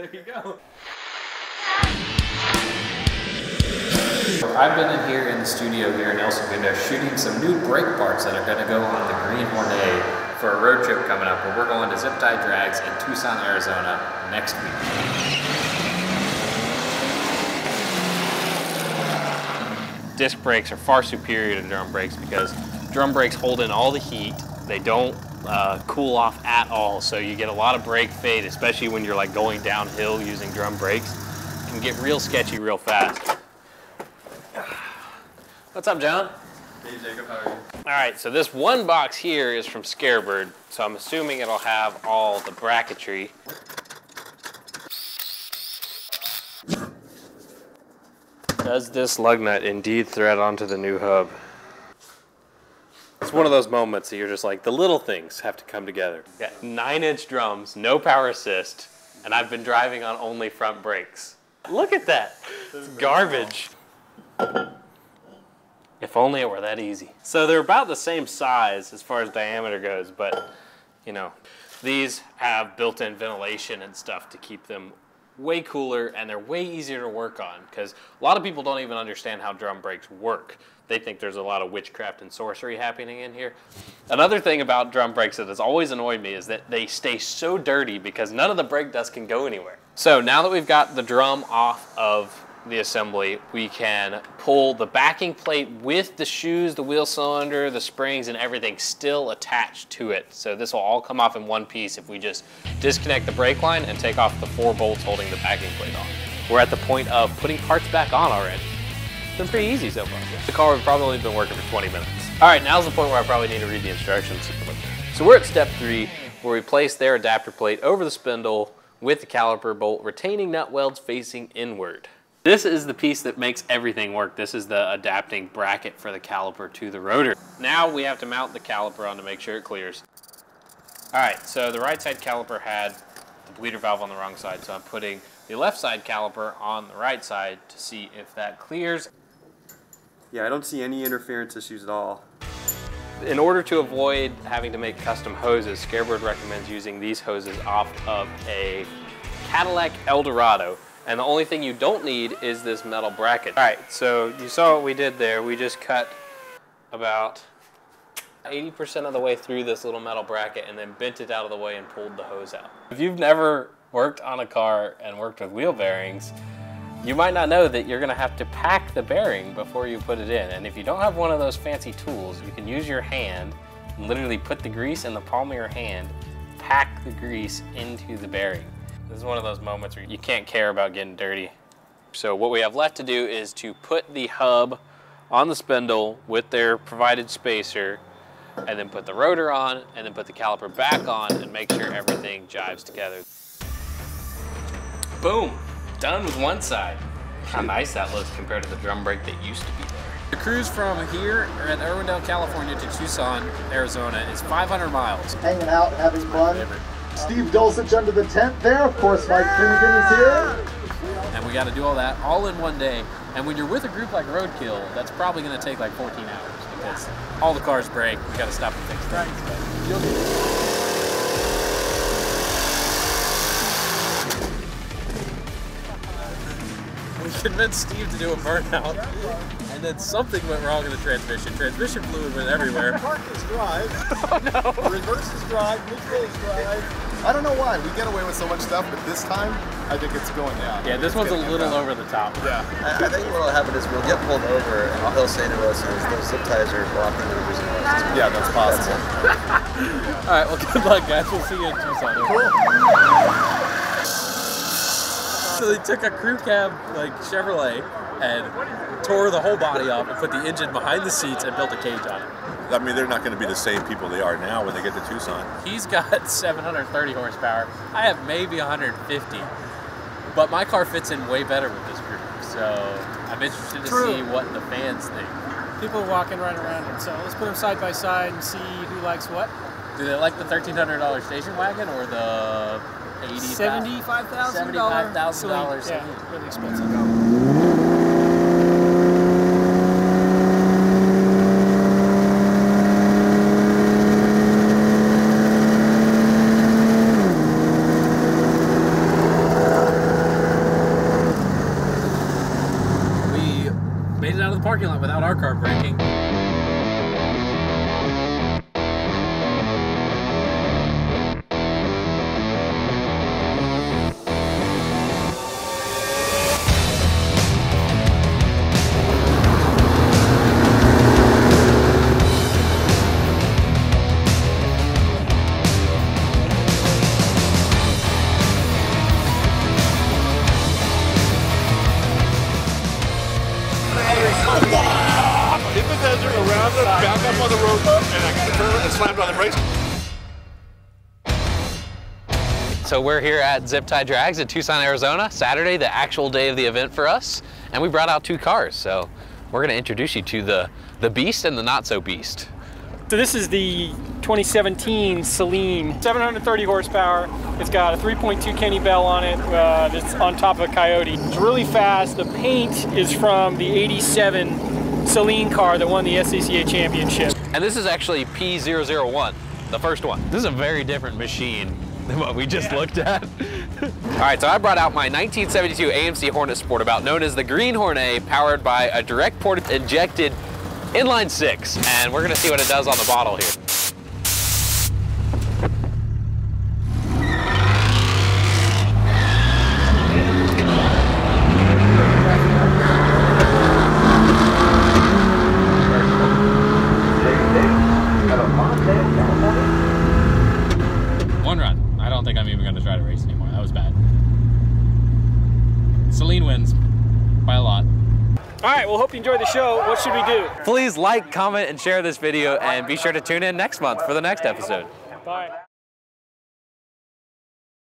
There you go. I've been in here in the studio here in El Segundo shooting some new brake parts that are going to go on the Green Hornet for a road trip coming up where we're going to Zip Tie Drags in Tucson, Arizona next week. Disc brakes are far superior to drum brakes because drum brakes hold in all the heat. They don't cool off at all, so you get a lot of brake fade, especially when you're like going downhill using drum brakes. It can get real sketchy real fast. What's up, John? Hey, Jacob, how are you? All right, so this one box here is from Scarebird, so I'm assuming it'll have all the bracketry. Does this lug nut indeed thread onto the new hub? It's one of those moments that you're just like, the little things have to come together. Got 9-inch drums, no power assist, and I've been driving on only front brakes. Look at that. It's garbage. If only it were that easy. So they're about the same size as far as diameter goes, but you know, these have built-in ventilation and stuff to keep them way cooler, and they're way easier to work on because a lot of people don't even understand how drum brakes work. They think there's a lot of witchcraft and sorcery happening in here. Another thing about drum brakes that has always annoyed me is that they stay so dirty because none of the brake dust can go anywhere. So now that we've got the drum off of the assembly, we can pull the backing plate with the shoes, the wheel cylinder, the springs, and everything still attached to it. So this will all come off in one piece if we just disconnect the brake line and take off the 4 bolts holding the backing plate on. We're at the point of putting parts back on already. It's been pretty easy so far. The car has probably only been working for 20 minutes. All right, now's the point where I probably need to read the instructions. So we're at step 3, where we place their adapter plate over the spindle with the caliper bolt, retaining nut welds facing inward. This is the piece that makes everything work. This is the adapting bracket for the caliper to the rotor. Now we have to mount the caliper on to make sure it clears. All right, so the right side caliper had the bleeder valve on the wrong side, so I'm putting the left side caliper on the right side to see if that clears. Yeah, I don't see any interference issues at all. In order to avoid having to make custom hoses, Scarebird recommends using these hoses off of a Cadillac Eldorado. And the only thing you don't need is this metal bracket. All right, so you saw what we did there. We just cut about 80% of the way through this little metal bracket and then bent it out of the way and pulled the hose out. If you've never worked on a car and worked with wheel bearings, you might not know that you're gonna have to pack the bearing before you put it in. And if you don't have one of those fancy tools, you can use your hand and literally put the grease in the palm of your hand, pack the grease into the bearing. This is one of those moments where you can't care about getting dirty. So what we have left to do is to put the hub on the spindle with their provided spacer, and then put the rotor on, and then put the caliper back on, and make sure everything jives together. Boom, done with one side. How nice that looks compared to the drum brake that used to be there. The cruise from here at Irwindale, California to Tucson, Arizona is 500 miles. Hanging out, having fun. Steve Dulcich under the tent there. Of course, Mike Finnegan is here. And we got to do all that all in one day. And when you're with a group like Roadkill, that's probably going to take like 14 hours because all the cars break. We got to stop and fix things. We convinced Steve to do a burnout, and then something went wrong in the transmission. Transmission fluid went everywhere. Park is drive. Oh no! Reverse is drive. Neutral is drive. I don't know why. We get away with so much stuff, but this time, I think it's going down. Yeah, this one's a little over the top. Yeah. I think what will happen is we'll get pulled over, and all he'll say to us is those zip ties are blocking the numbers in the license. Yeah, that's possible. All right, well, good luck, guys. We'll see you in Tucson. Cool. So they took a crew cab, like Chevrolet, and tore the whole body off and put the engine behind the seats and built a cage on it. I mean, they're not going to be the same people they are now when they get to Tucson. He's got 730 horsepower. I have maybe 150. But my car fits in way better with this group. So I'm interested to see what the fans think. People are walking right around it. So let's put them side by side and see who likes what. Do they like the $1,300 station wagon or the $75,000? $75,000? Yeah, really expensive. slammed on the brakes. So we're here at Zip Tie Drags in Tucson, Arizona, Saturday, the actual day of the event for us, and we brought out 2 cars. So we're gonna introduce you to the beast and the not so beast. So this is the 2017 Saleen, 730 horsepower. It's got a 3.2 Kenny Bell on it. That's on top of a Coyote. It's really fast. The paint is from the 87 Saleen car that won the SCCA championship. And this is actually P001, the first one. This is a very different machine than what we just looked at. All right, so I brought out my 1972 AMC Hornet Sportabout, known as the Green Hornet, powered by a direct port injected inline 6. And we're gonna see what it does on the bottle here. One run. I don't think I'm even going to try to race anymore. That was bad. Saleen wins by a lot. All right, well, hope you enjoyed the show. What should we do? Please like, comment, and share this video, and be sure to tune in next month for the next episode. Bye.